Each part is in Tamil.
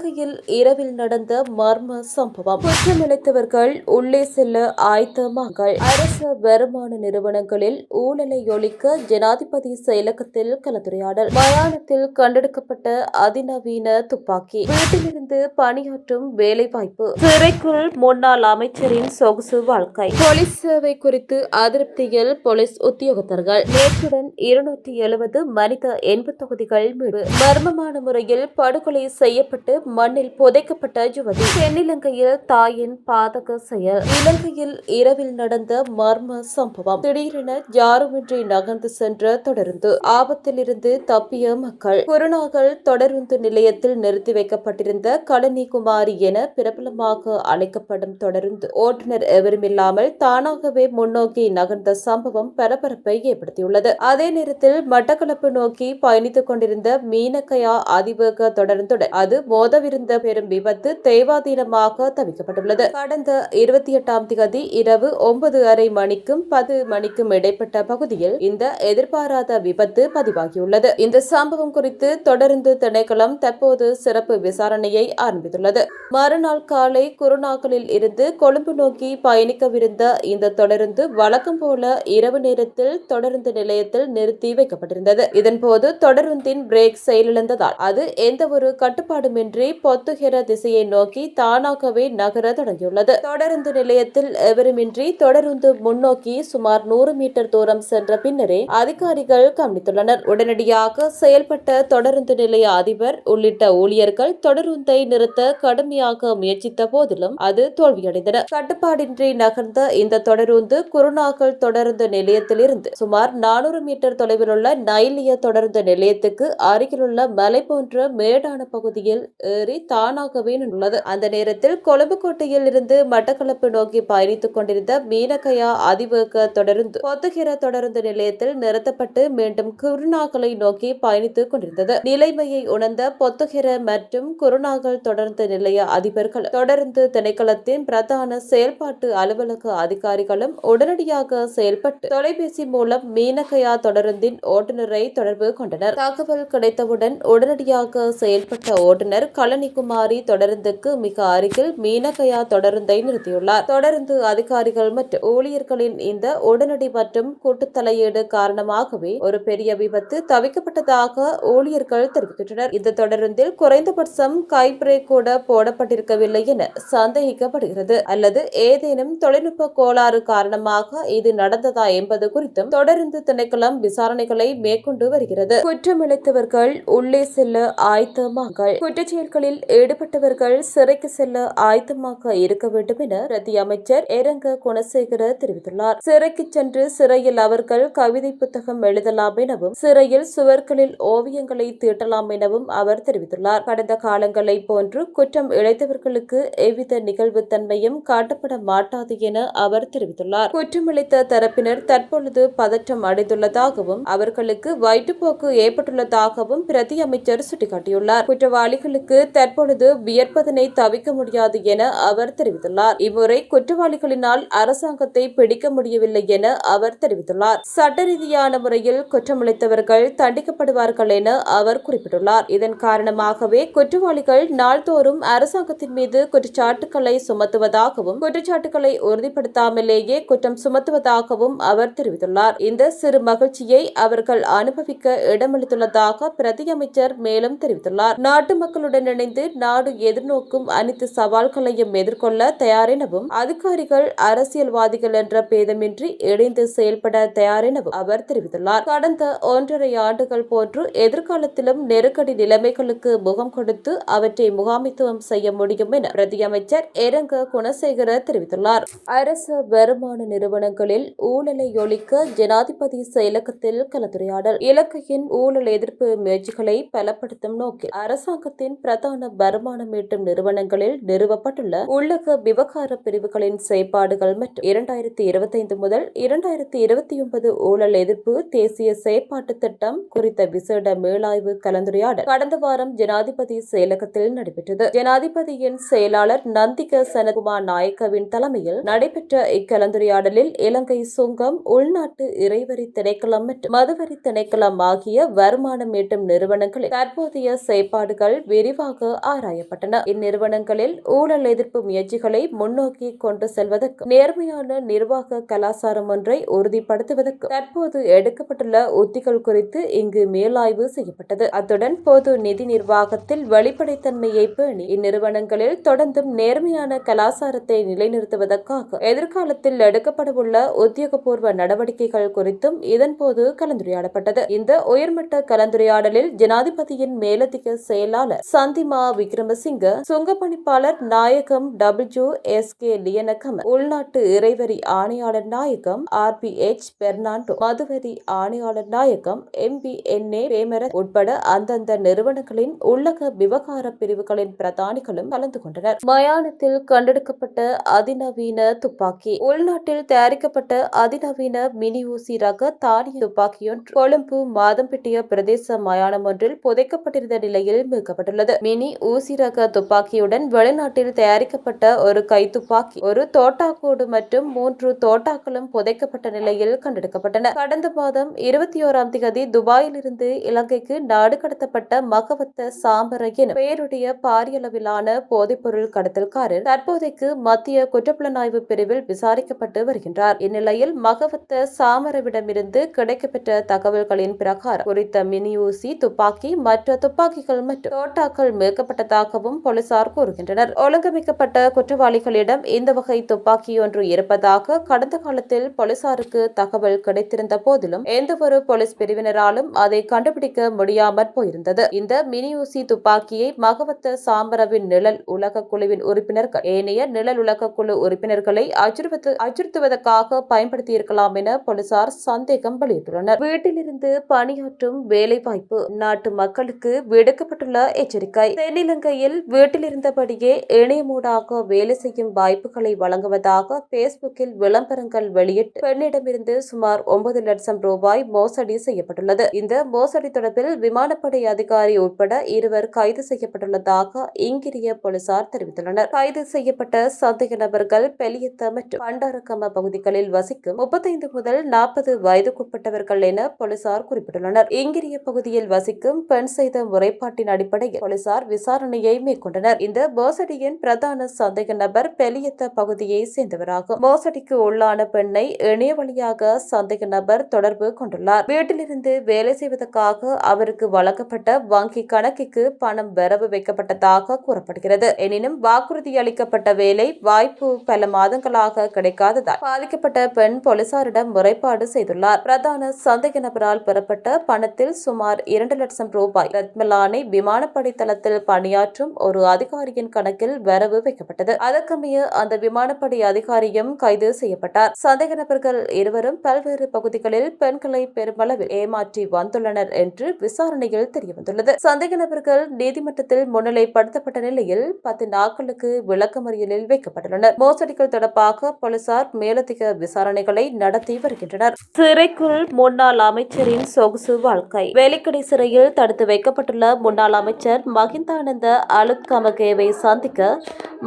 இலங்கையில் இரவில் நடந்த மர்ம சம்பவம். குற்றமிழைத்தவர்கள் உள்ளே செல்ல ஆயத்தமாங்கள். அரச வருமான நிறுவனங்களில் ஊழலை ஒழிக்க ஜனாதிபதி செயலகத்தில் கலந்துரையாடல். மயானத்தில் கண்டெடுக்கப்பட்ட அதிநவீன துப்பாக்கி. வீட்டிலிருந்து பணியாற்றும் வேலைவாய்ப்பு. சிறைக்குள் முன்னாள் அமைச்சரின் சொகுசு வாழ்க்கை. போலீஸ் சேவை குறித்து அதிருப்தியில் போலீஸ் உத்தியோகத்தர்கள். நேற்றுடன் 270 மனித எண்பு தொகுதிகள் மீட்பு. மர்மமான முறையில் படுகொலை செய்யப்பட்டு மண்ணில் புதைக்கப்பட்ட யுவதி. தென்னிலங்கையில் தாயின் பாதக செயல். இலங்கையில் இரவில் நடந்த மர்ம சம்பவம். திடீரென யாருமின்றி நகர்ந்து சென்ற தொடருந்து. ஆபத்திலிருந்து தப்பிய மக்கள். குருநாகல் தொடருந்து நிலையத்தில் நிறுத்தி வைக்கப்பட்டிருந்த கலனிகுமாரி என பிரபலமாக அழைக்கப்படும் தொடருந்து ஓட்டுநர் எவருமில்லாமல் தானாகவே முன்னோக்கி நகர்ந்த சம்பவம் பரபரப்பை ஏற்படுத்தியுள்ளது. அதே நேரத்தில் மட்டக்களப்பு நோக்கி பயணித்துக் கொண்டிருந்த மீனக்கயா அதிவேக தொடர்ந்துடன் அது மோதவிருந்த பெரும் விபத்து தெய்வாதீனமாக தவிக்கப்பட்டுள்ளது. கடந்த 28ஆம் தேதி இரவு 9:30 மணிக்கும் 10 மணிக்கும் இடைப்பட்ட பகுதியில் இந்த எதிர்பாராத விபத்து பதிவாகியுள்ளது. இந்த சம்பவம் குறித்து தொடர்ந்து திணைக்களம் தற்போது சிறப்பு விசாரணையை ஆரம்பித்துள்ளது. மறுநாள் காலை குருநாகலில் இருந்து கொழும்பு நோக்கி பயணிக்கவிருந்த இந்த தொடருந்து வழக்கம் போல இரவு நேரத்தில் தொடருந்து நிலையத்தில் நிறுத்தி வைக்கப்பட்டிருந்தது. இதன்போது தொடருந்தின் பிரேக் செயலிழந்ததால் அது எந்த ஒரு கட்டுப்பாடுமின்றி பொத்துகெர திசையை நோக்கி தானாகவே நகர தொடங்கியுள்ளது. தொடருந்து நிலையத்தில் எவருமின்றி தொடருந்து முன்னோக்கி சுமார் 100 மீட்டர் தூரம் சென்ற பின்னரே அதிகாரிகள் கவனித்துள்ளனர். உடனடியாக செயல்பட்ட தொடருந்து நிலைய அதிபர் உள்ளிட்ட ஊழியர்கள் தொடருந்தை நிறுத்த கடுமையாக முயற்சித்த போதிலும் அது தோல்வியடைந்தன. கட்டுப்பாடின்றி நகர்ந்த இந்த தொடருந்து குருநாகல் தொடருந்து நிலையத்திலிருந்து சுமார் 400 மீட்டர் தொலைவில் உள்ள நைலிய தொடருந்து நிலையத்துக்கு அருகிலுள்ள மலை போன்ற மேடான பகுதியில் ஏறி தானாகவே நின்றுள்ளது. அந்த நேரத்தில் கொழும்பு கோட்டையில் இருந்து மட்டக்களப்பு நோக்கி பயணித்துக் கொண்டிருந்த மீனக்கயா அதிவேக தொடருந்து பொத்துகெர தொடருந்து நிலையத்தில் நிறுத்தப்பட்டு மீண்டும் குருநாகலை நோக்கி பயணித்துக் கொண்டிருந்தது. நிலைமையை உணர்ந்த பொத்துகெர மற்றும் குருநாகல் தொடருந்து நிலைய அதிபர்கள் தொடர்ந்து திணைக்களத்தின் பிரதான செயல்பாட்டு அலுவலக அதிகாரிகளும் உடனடியாக செயல்பட்டு தொலைபேசி மூலம் மீனக்கயா தொடருந்தின் ஓட்டுநரை தொடர்பு கொண்டனர். தகவல் கிடைத்தவுடன் உடனடியாக செயல்பட்ட ஓட்டுநர் கலனிகுமாரி தொடருந்துக்கு மிக அருகில் மீனக்கயா தொடருந்தை நிறுத்தியுள்ளார். தொடர்ந்து அதிகாரிகள் மற்றும் ஊழியர்களின் இந்த உடனடி மற்றும் கூட்டு தலையீடு காரணமாகவே ஒரு பெரிய விபத்து தவிர்க்கப்பட்டதாக ஊழியர்கள் தெரிவிக்கின்றனர். இந்த தொடருந்தில் குறைந்தபட்சம் கை பிரேக் கூட போடப்பட்டிருக்கவில்லை என சந்தேகிக்கப்படுகிறது. அல்லது ஏதேனும் தொழில்நுட்ப கோளாறு காரணமாக இது நடந்ததா என்பது குறித்தும் தொடர்ந்து திணைக்களம் விசாரணைகளை மேற்கொண்டு வருகிறது. குற்றமிழைத்தவர்கள் உள்ளே செல்ல ஆயத்தமாங்கள். குற்றச்செயல்களில் ஈடுபட்டவர்கள் சிறைக்கு செல்ல ஆயத்தமாக இருக்க வேண்டும் என பிரதி அமைச்சர் இரங்க குணசேகர தெரிவித்துள்ளார். சிறைக்கு சென்று சிறையில் அவர்கள் கவிதை புத்தகம் எழுதலாம் எனவும் சிறையில் சுவர்களில் ஓவியங்களை தீட்டலாம் எனவும் அவர் தெரிவித்துள்ளார். கடந்த காலங்களை போன்று குற்றம் இழைத்தவர்களுக்கு எவ்வித நிகழ்வு தன்மையும் காட்டப்பட மாட்டாது என அவர் தெரிவித்துள்ளார். குற்றமிழைத்த தரப்பினர் தற்பொழுது பதற்றம் அடைந்துள்ளதாகவும் அவர்களுக்கு வயிற்றுப்போக்கு ஏற்பட்டுள்ளதாகவும் பிரதி அமைச்சர் சுட்டிக்காட்டியுள்ளார். குற்றவாளிகளுக்கு தற்பொழுது வியர்ப்பதனை தவிர்க்க முடியாது என அவர் தெரிவித்துள்ளார். இம்முறை குற்றவாளிகளினால் அரசாங்கத்தை பிடிக்க முடியவில்லை என அவர் தெரிவித்துள்ளார். சட்ட ரீதியான முறையில் குற்றமிழைத்தவர்கள் தண்டிக்கப்படுவார்கள் என அவர் குறிப்பிட்டுள்ளார். இதன் காரணமாகவே குற்றவாளிகள் நாள்தோறும் அரசாங்கத்தின் மீது குற்றச்சாட்டுகளை சுமத்துவதாகவும் குற்றச்சாட்டுகளை உறுதிப்படுத்தாமலேயே குற்றம் சுமத்துவதாகவும் அவர் தெரிவித்துள்ளார். இந்த சிறு மகிழ்ச்சியை அவர்கள் அனுபவிக்க இடமளித்துள்ளதாக பிரதி அமைச்சர் மேலும் தெரிவித்துள்ளார். நாட்டு மக்களுடன் இணைந்து நாடு எதிர்நோக்கும் அனைத்து சவால்களையும் எதிர்கொள்ள தயார் எனவும் அதிகாரிகள் அரசியல்வாதிகள் என்ற பேதமின்றி இணைந்து செயல்பட தயார் எனவும் அவர் தெரிவித்துள்ளார். கடந்த 1.5 ஆண்டுகள் போன்று எதிர்காலத்திலும் நெருக்கடி நிலைமைகளுக்கு முகம் கொடுத்து அவற்றை முகாமித்துவம் செய்ய முடியும் என பிரதி அமைச்சர் இரங்க குணசேகர தெரிவித்துள்ளார். அரச வருமான நிறுவனங்களில் ஊழலை ஒழிக்க ஜனாதிபதி செயலகத்தில் கலந்துரையாடல். இலங்கையின் ஊழல் எதிர்ப்பு முயற்சிகளை பலப்படுத்தும் நோக்கில் அரசாங்கத்தின் பிரதான வருமானம் ஈட்டும் நிறுவனங்களில் நிறுவப்பட்டுள்ள உள்ளக விவகார பிரிவுகளின் செயற்பாடுகள் மற்றும் 2025 முதல் 2029 ஊழல் எதிர்ப்பு தேசிய செயற்பாட்டு திட்டம் குறித்த விசேட மேலாய்வு கலந்துரையாடல் கடந்த வாரம் ஜனாதிபதி செயலகத்தில் நடைபெற்றது. ஜனாதிபதியின் செயலாளர் நந்திக சனத்குமார் நாயக்கவின் தலைமையில் நடைபெற்ற இக்கலந்துரையாடலில் இலங்கை சுங்கம், உள்நாட்டு இறைவரி திணைக்களம் மற்றும் மதுவரி திணைக்களம் ஆகிய வருமானம் ஈட்டும் நிறுவனங்களின் தற்போதைய செயற்பாடுகள் விரிவாக விரிவாக ஆராயப்பட்டன. இந்நிறுவனங்களில் ஊழல் எதிர்ப்பு முயற்சிகளை முன்னோக்கி கொண்டு செல்வதற்கு நேர்மையான நிர்வாக கலாச்சாரம் ஒன்றை உறுதிப்படுத்துவதற்கு தற்போது எடுக்கப்பட்டுள்ள உத்திகள் குறித்து இங்கு மேலாய்வு செய்யப்பட்டது. அத்துடன் பொது நிதி நிர்வாகத்தில் வெளிப்படைத்தன்மையை பேணி இந்நிறுவனங்களில் தொடர்ந்தும் நேர்மையான கலாச்சாரத்தை நிலைநிறுத்துவதற்காக எதிர்காலத்தில் எடுக்கப்படவுள்ள உத்தியோகபூர்வ நடவடிக்கைகள் குறித்தும் இதன்போது கலந்துரையாடப்பட்டது. இந்த உயர்மட்ட கலந்துரையாடலில் ஜனாதிபதியின் மேலதிக செயலாளர் சந்திமா விக்ரமசிங்க, சுங்கப்பணிப்பாளர் நாயகம் WSK லியனகம, உள்நாட்டு இறைவரி ஆணையாளர் நாயகம் RPH பெர்னாண்டோ, மதுவரி ஆணையாளர் நாயகம் MBNA பேமர உட்பட அந்தந்த நிறுவனங்களின் உள்ளக விவகார பிரிவுகளின் பிரதானிகளும் கலந்து கொண்டனர். மயானத்தில் கண்டெடுக்கப்பட்ட அதிநவீன துப்பாக்கி. உள்நாட்டில் தயாரிக்கப்பட்ட அதிநவீன மினி ஊசி ரக தானிய துப்பாக்கியொன்று கொழும்பு மாதம்பிட்டிய பிரதேச மயானம் ஒன்றில் புதைக்கப்பட்டிருந்த நிலையில் மீட்கப்பட்டுள்ளது. மினி ஊசி ரக துப்பாக்கியுடன் வெளிநாட்டில் தயாரிக்கப்பட்ட ஒரு கைத்துப்பாக்கி, ஒரு தோட்டாக்கூடு மற்றும் 3 தோட்டாக்களும் புதைக்கப்பட்ட நிலையில் கண்டெடுக்கப்பட்டன. கடந்த மாதம் 21ஆம் தேதி துபாயிலிருந்து இலங்கைக்கு நாடு கடத்தப்பட்ட மகவத்த சாம்பர எனும் பெயருடைய பாரியளவிலான போதைப்பொருள் கடத்தல்காரர் தற்போதைக்கு மத்திய குற்றப்புலனாய்வு பிரிவில் விசாரிக்கப்பட்டு வருகின்றார். இந்நிலையில் மகவத்த சாமரவிடமிருந்து கிடைக்கப்பெற்ற தகவல்களின் பிரகாரம் குறித்த மினி ஊசி துப்பாக்கி, மற்ற துப்பாக்கிகள் மற்றும் தோட்டாக்கள் மீட்கப்பட்டதாகவும் போலீசார் கூறுகின்றனர். ஒழுங்கமைக்கப்பட்ட குற்றவாளிகளிடம் இந்த வகை துப்பாக்கி ஒன்று இருப்பதாக கடந்த காலத்தில் போலீசாருக்கு தகவல் கிடைத்திருந்த போதிலும் எந்தவொரு போலீஸ் பிரிவினராலும் அதை கண்டுபிடிக்க முடியாமற் போயிருந்தது. இந்த மினி ஊசி துப்பாக்கியை மகவத்த சாம்பரவின் நிழல் உலக குழுவின் உறுப்பினர்கள் ஏனைய நிழல் உலக குழு உறுப்பினர்களை அச்சுறுத்துவதற்காக பயன்படுத்தியிருக்கலாம் என போலீசார் சந்தேகம் வெளியிட்டுள்ளனர். வீட்டிலிருந்து பணியாற்றும் வேலைவாய்ப்பு. நாட்டு மக்களுக்கு விடுக்கப்பட்டுள்ள எச்சரிக்கை. தென்னிலங்கையில் வீட்டிலிருந்தபடியே இணையமூடாக வேலை செய்யும் வாய்ப்புகளை வழங்குவதாக பேஸ்புக்கில் விளம்பரங்கள் வெளியிட்டு பெண்ணிடமிருந்து சுமார் 9 லட்சம் ரூபாய் மோசடி செய்யப்பட்டுள்ளது. இந்த மோசடி தொடர்பில் விமானப்படை அதிகாரி உட்பட 2 கைது செய்யப்பட்டுள்ளதாக இங்கிரிய போலீசார் தெரிவித்துள்ளனர். கைது செய்யப்பட்ட சந்தேக நபர்கள் பெலியத்த மற்றும் பண்டாரக்கம பகுதிகளில் வசிக்கும் 35 முதல் 40 வயதுக்குட்பட்டவர்கள் என போலீசார் குறிப்பிட்டுள்ளனர். இங்கிரிய பகுதியில் வசிக்கும் பெண் செய்த முறைப்பாட்டின் அடிப்படையில் போலீசார் விசாரணையை மேற்கொண்டனர். இந்த மோசடியின் பிரதான சந்தேக நபர் பெலியத்த பகுதியை சேர்ந்தவராகும். மோசடிக்கு உள்ளான பெண்ணை இணைய வழியாக சந்தேக நபர் தொடர்பு கொண்டுள்ளார். வீட்டிலிருந்து வேலை செய்வதற்காக அவருக்கு வழங்கப்பட்ட வங்கி கணக்குக்கு பணம் வரவு வைக்கப்பட்டதாக கூறப்படுகிறது. எனினும் வாக்குறுதி அளிக்கப்பட்ட வேலை வாய்ப்பு பல மாதங்களாக கிடைக்காததால் பாதிக்கப்பட்ட பெண் போலீசாரிடம் முறைப்பாடு செய்துள்ளார். பிரதான சந்தேக நபரால் பெறப்பட்ட பணத்தில் சுமார் 2 லட்சம் ரூபாய் ரத்மலானை விமானப்படை தளத்தில் பணியாற்றும் ஒரு அதிகாரியின் கணக்கில் வரவு வைக்கப்பட்டது. அதற்கமைய அந்த விமானப்படை அதிகாரியும் கைது செய்யப்பட்டார். சந்தேக நபர்கள் இருவரும் பல்வேறு பகுதிகளில் பெண்களை பெருமளவில் ஏமாற்றி வந்துள்ளனர் என்று விசாரணையில் தெரியவந்துள்ளது. சந்தேக நபர்கள் நீதிமன்றத்தில் முன்னிலைப்படுத்தப்பட்ட நிலையில் 10 நாட்களுக்கு விளக்கமறியலில் வைக்கப்பட்டுள்ளனர். மோசடிகள் தொடர்பாக போலீசார் மேலதிக விசாரணைகளை நடத்தி வருகின்றனர். சிறைக்குள் முன்னாள் அமைச்சரின் சொகுசு வாழ்க்கை. வேலிக்கடை சிறையில் தடுத்து வைக்கப்பட்டுள்ள முன்னாள் அமைச்சர் மகிந்தானந்த அலுத்கமகேவை சந்திக்க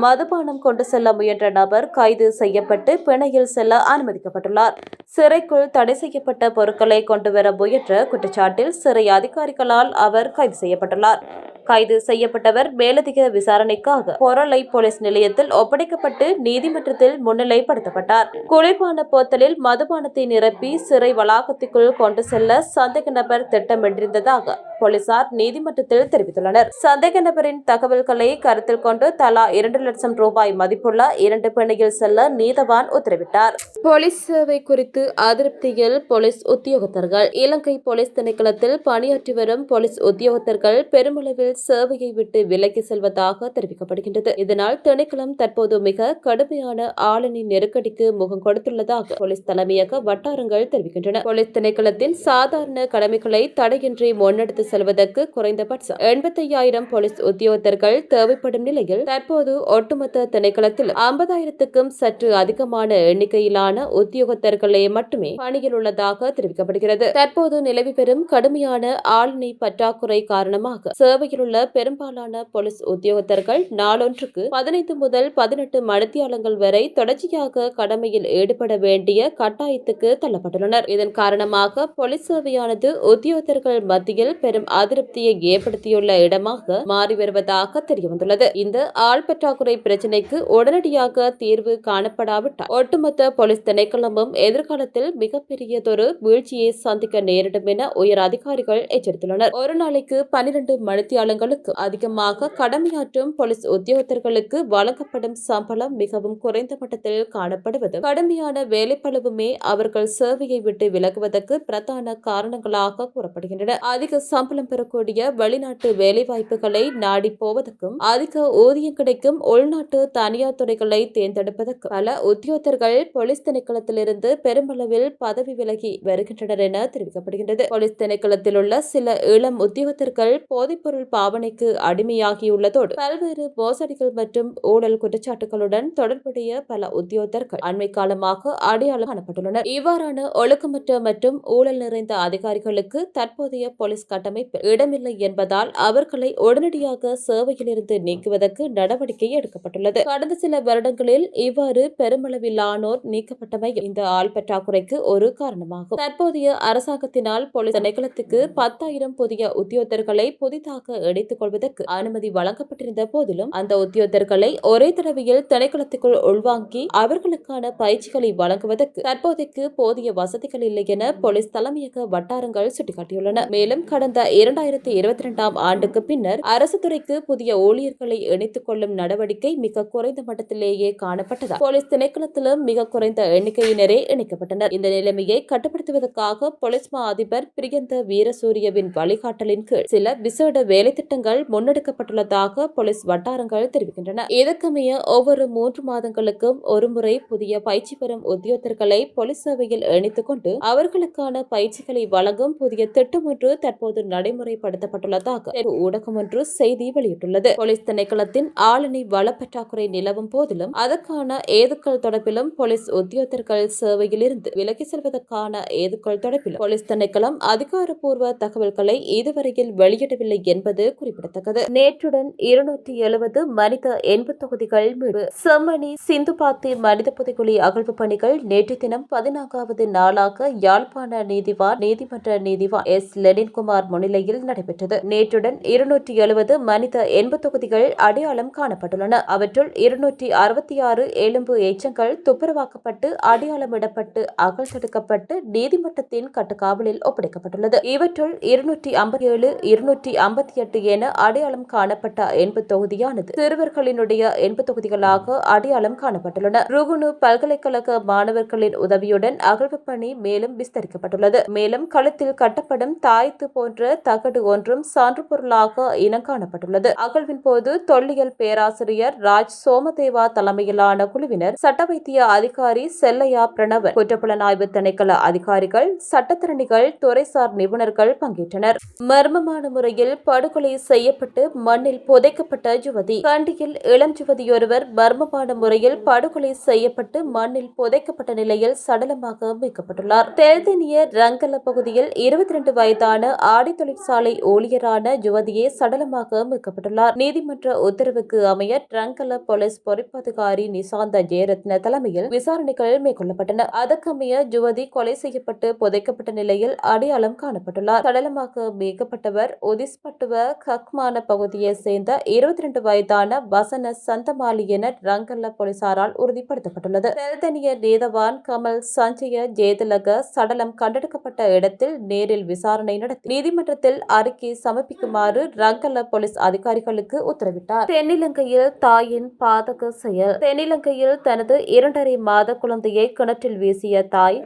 மதுபானம் கொண்டு செல்ல முயன்ற நபர் கைது செய்யப்பட்டு பிணையில் செல்ல அனுமதிக்கப்பட்டுள்ளார். சிறைக்குள் தடை செய்யப்பட்ட பொருட்களை கொண்டுவர முயன்ற குற்றச்சாட்டில் சிறை அதிகாரிகளால் அவர் கைது செய்யப்பட்டுள்ளார். கைது செய்யப்பட்டவர் மேலதிக விசாரணைக்காக பொரளை போலீஸ் நிலையத்தில் ஒப்படைக்கப்பட்டு நீதிமன்றத்தில் முன்னிலைப்படுத்தப்பட்டார். குளிர்பான போத்தலில் மதுபானத்தை நிரப்பி சிறை வளாகத்திற்குள் கொண்டு செல்ல சந்தேக நபர் திட்டமிட்டிருந்ததாக போலீசார் நீதிமன்றத்தில் தெரிவித்துள்ளனர். சந்தேக நபரின் தகவல்களை கருத்தில் கொண்டு தலா 2 லட்சம் ரூபாய் மதிப்புள்ள 2 பிணையில் செல்ல நீதவான் உத்தரவிட்டார். போலீஸ் சேவை குறித்து அதிருப்தியில் போலீஸ் உத்தியோகத்தர்கள். இலங்கை போலீஸ் திணைக்களத்தில் பணியாற்றி வரும் போலீஸ் உத்தியோகத்தர்கள் பெருமளவில் சேவையை விட்டு விலகி செல்வதாக தெரிவிக்கப்படுகின்றது. இதனால் திணைக்களம் தற்போது மிக கடுமையான ஆளணி நெருக்கடிக்கு முகம் கொடுத்துள்ளதாக போலீஸ் தலைமையக வட்டாரங்கள் தெரிவிக்கின்றன. போலீஸ் திணைக்களத்தின் சாதாரண கடமைகளை தடையின்றி முன்னெடுத்து செல்வதற்கு குறைந்தபட்சம் 85,000 போலீஸ் உத்தியோகத்தர்கள் தேவைப்படும் நிலையில் தற்போது ஒட்டுமொத்த திணைக்களத்தில் 50,000க்கும் சற்று அதிகமான எண்ணிக்கையிலான உத்தியோகத்தர்களே மட்டுமே பணியில் உள்ளதாக தெரிவிக்கப்படுகிறது. தற்போது நிலவி வரும் கடுமையான ஆளணி பற்றாக்குறை காரணமாக சேவையில் உள்ள உள்ள பெரும்பாலான போலீஸ் உத்தியோகத்தர்கள் நாளொன்றுக்கு 15 முதல் 18 மணித்தியாலங்கள் வரை தொடர்ச்சியாக கடமையில் ஈடுபட வேண்டிய கட்டாயத்துக்கு தள்ளப்பட்டுள்ளனர். இதன் காரணமாக போலீஸ் சேவையானது உத்தியோகத்தர்கள் மத்தியில் பெரும் அதிருப்தியை ஏற்படுத்தியுள்ள இடமாக மாறி வருவதாக தெரியவந்துள்ளது. இந்த ஆள் பற்றாக்குறை பிரச்சினைக்கு உடனடியாக தீர்வு காணப்படாவிட்டால் ஒட்டுமொத்த போலீஸ் திணைக்களமும் எதிர்காலத்தில் மிகப்பெரியதொரு வீழ்ச்சியை சந்திக்க நேரிடும் என உயர் அதிகாரிகள் எச்சரித்துள்ளனர். ஒரு நாளைக்கு 12 மணித்தியாலங்களுக்கு அதிகமாக கடமையாற்றும் போலீஸ் உத்தியோகத்தர்களுக்கு வழங்கப்படும் சம்பளம் மிகவும் குறைந்த மட்டத்தில் காணப்படுவது கடுமையான வேலைப்பளுவுமே அவர்கள் சேவையை விட்டு விலகுவதற்கு பிரதான காரணங்களாக கூறப்படுகின்றன. அதிக சம்பளம் பெறக்கூடிய வெளிநாட்டு வேலைவாய்ப்புகளை நாடி போவதற்கும் அதிக ஊதியம் கிடைக்கும் உள்நாட்டு தனியார் துறைகளை தேர்ந்தெடுப்பதற்கு பல உத்தியோகத்தர்கள் போலீஸ் திணைக்களத்திலிருந்து பெருமளவில் பதவி விலகி வருகின்றனர் என தெரிவிக்கப்படுகின்றது. போலீஸ் திணைக்களத்தில் உள்ள சில இளம் உத்தியோகத்தர்கள் போதைப்பொருள் பாவனைக்கு அடிமையாகியுள்ளதோடு பல்வேறு மோசடிகள் மற்றும் ஊழல் குற்றச்சாட்டுகளுடன் தொடர்புடைய பல உத்தியோகத்தர்கள் அண்மை காலமாக அடையாளம் காணப்பட்டுள்ளனர். இவ்வாறான ஒழுக்கமற்ற மற்றும் ஊழல் நிறைந்த அதிகாரிகளுக்கு தற்போதைய போலீஸ் கட்டமைப்பில் இடமில்லை என்பதால் அவர்களை உடனடியாக சேவையிலிருந்து நீக்குவதற்கு நடவடிக்கை எடுக்கப்பட்டுள்ளது. கடந்த சில வருடங்களில் இவ்வாறு பெருமளவிலானோர் நீக்கப்பட்டமை இந்த ஆள் பற்றாக்குறைக்கு ஒரு காரணமாகும். தற்போதைய அரசாங்கத்தினால் போலீஸ் திணைக்களத்துக்கு 10,000 புதிய உத்தியோகத்தர்களை புதிதாக இணைத்துக் கொள்வதற்கு அனுமதி வழங்கப்பட்டிருந்த போதிலும் அந்த உத்தியோகத்தர்களை ஒரே தடவையில் திணைக்களத்துக்குள் உள்வாங்கி அவர்களுக்கான பயிற்சிகளை வழங்குவதற்கு தற்போதைக்கு போதிய வசதிகள் இல்லை என போலீஸ் தலைமையக வட்டாரங்கள் சுட்டிக்காட்டியுள்ளன. மேலும் கடந்த 2022ஆம் ஆண்டுக்கு பின்னர் அரசு துறைக்கு புதிய ஊழியர்களை இணைத்துக் கொள்ளும் நடவடிக்கை மிக குறைந்த மட்டத்திலேயே காணப்பட்டதால் போலீஸ் திணைக்களத்திலும் மிக குறைந்த எண்ணிக்கையினரே இணைக்கப்பட்டனர். இந்த நிலைமையை கட்டுப்படுத்துவதற்காக போலீஸ் மா அதிபர் பிரியந்த வீரசூரியவின் வழிகாட்டலின் கீழ் சில விசேட வேலை திட்டங்கள் முன்னெடுக்கப்பட்டுள்ளதாக போலீஸ் வட்டாரங்கள் தெரிவிக்கின்றன. இதற்கமைய ஒவ்வொரு 3 மாதங்களுக்கும் ஒருமுறை புதிய பயிற்சி பெறும் உத்தியோகத்தர்களை போலீஸ் சேவையில் இணைத்துக் கொண்டு அவர்களுக்கான பயிற்சிகளை வழங்கும் புதிய திட்டம் ஒன்று தற்போது நடைமுறைப்படுத்தப்பட்டுள்ளதாக ஊடகம் ஒன்று செய்தி வெளியிட்டுள்ளது. போலீஸ் திணைக்களத்தின் ஆளணி வள பற்றாக்குறை நிலவும் போதிலும் அதற்கான ஏதுக்கள் தொடர்பிலும் போலீஸ் உத்தியோகத்தர்கள் சேவையில் இருந்து விலகி செல்வதற்கான ஏதுக்கள் தொடர்பிலும் போலீஸ் திணைக்களம் அதிகாரப்பூர்வ தகவல்களை இதுவரையில் வெளியிடவில்லை என்பது குறிப்பிடத்தக்கது. நேற்றுடன் 270 மனித எண்பு தொகுதிகள் மீட்பு. செம்மணி சிந்துபாத்தி மனித புதைகுழி அகழ்வு பணிகள் நேற்று தினம் 14வது நாளாக யாழ்ப்பாண நீதிமன்ற நீதிவான் எஸ். லெனின்குமார் முன்னிலையில் நடைபெற்றது. நேற்றுடன் 270 மனித எண்பு தொகுதிகள் அடையாளம் காணப்பட்டுள்ளன. அவற்றுள் 266 எலும்பு எச்சங்கள் துப்புரவாக்கப்பட்டு அடையாளமிடப்பட்டு அகழ்ந்தெடுக்கப்பட்டு நீதிமன்றத்தின் கட்டுக்காவலில் ஒப்படைக்கப்பட்டுள்ளது. இவற்றுள் 257, 258 என அடையாளம் காணப்பட்ட எண்பு தொகுதியானது சிறுவர்களினுடைய எண்பு தொகுதிகளாக அடையாளம் காணப்பட்டுள்ளன. ருகுணு பல்கலைக்கழக மாணவர்களின் உதவியுடன் அகழ்வு பணி மேலும் விஸ்தரிக்கப்பட்டுள்ளது. மேலும் களத்தில் கட்டப்படும் தாயத்து போன்ற தகடு ஒன்றும் சான்று பொருளாக இனம் காணப்பட்டுள்ளது. அகழ்வின் போது தொல்லியல் பேராசிரியர் ராஜ் சோமதேவா தலைமையிலான குழுவினர், சட்ட வைத்திய அதிகாரி செல்லையா பிரணவன், குற்றப்புலனாய்வு திணைக்கள அதிகாரிகள், சட்டத்திறனிகள், துறைசார் நிபுணர்கள் பங்கேற்றனர். மர்மமான முறையில் படுகொலை செய்யப்பட்டு மண்ணில் புதைக்கப்பட்ட யுவதி. கண்டியில் இளம் யுவதியொருவர் மர்மமான முறையில் படுகொலை செய்யப்பட்டு மண்ணில் புதைக்கப்பட்ட நிலையில் சடலமாக மீட்கப்பட்டுள்ளார். தெல்தெனிய ரங்கல பகுதியில் 22 வயதான ஆடை தொழிற்சாலை ஊழியரான யுவதியே சடலமாக மீட்கப்பட்டுள்ளார். நீதிமன்ற உத்தரவுக்கு அமைய ரங்கல போலீஸ் பொறுப்பதிகாரி நிசாந்த ஜெயரத்ன தலைமையில் விசாரணைகள் மேற்கொள்ளப்பட்டன. அதற்கமைய யுவதி கொலை செய்யப்பட்டு புதைக்கப்பட்ட நிலையில் அடையாளம் காணப்பட்டுள்ளார். சடலமாக மீட்கப்பட்டவர் ஒதிஸ்பட்டுவ கக்மான பகுதியை சேர்ந்த 22 வயதான வசன சந்தமாலி என ரங்கல்ல போலீசாரால் உறுதிப்படுத்தப்பட்டுள்ளது. தெல்தெனிய நீதவான் கமல் சஞ்சய ஜேதலக சடலம் கண்டெடுக்கப்பட்ட இடத்தில் நேரில் விசாரணை நடத்தி நீதிமன்றத்தில் அறிக்கை சமர்ப்பிக்குமாறு ரங்கல்ல போலீஸ் அதிகாரிகளுக்கு உத்தரவிட்டார். தென்னிலங்கையில் தாயின் பாதக செயல். தென்னிலங்கையில் தனது 2.5 மாத குழந்தையை கிணற்றில் வீசிய தாய்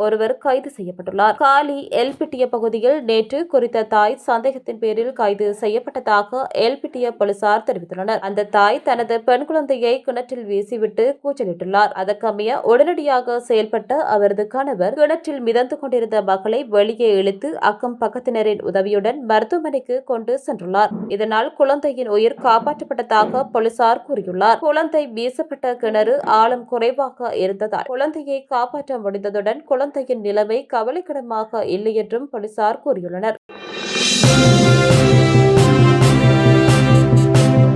ஒருவர் கைது செய்யப்பட்டுள்ளார். காலி எல்பிட்டிய பகுதியில் நேற்று குறித்த தாய் சந்தேகத்தின் பேரில் கைது செய்யப்பட்டதாக எல்பிட்டிய போலீசார் தெரிவித்துள்ளனர். அந்த தாய் தனது பெண் குழந்தையை கிணற்றில் வீசிவிட்டு கூச்சலிட்டுள்ளார். அதற்கமைய உடனடியாக செயல்பட்ட அவரது கணவர் கிணற்றில் மிதந்து கொண்டிருந்த மகளை வெளியே இழுத்து அக்கம் பக்கத்தினரின் உதவியுடன் மருத்துவமனைக்கு கொண்டு சென்றுள்ளார். இதனால் குழந்தையின் உயிர் காப்பாற்றப்பட்டதாக போலீசார் கூறியுள்ளார். குழந்தை வீசப்பட்ட கிணறு ஆழம் குறைவாக இருந்ததால் குழந்தையை காப்பாற்ற முடிந்ததுடன் குழந்தையின் நிலைமை கவலைக்கிடமாக இல்லை என்றும் போலீசார் கூறியுள்ளனர்.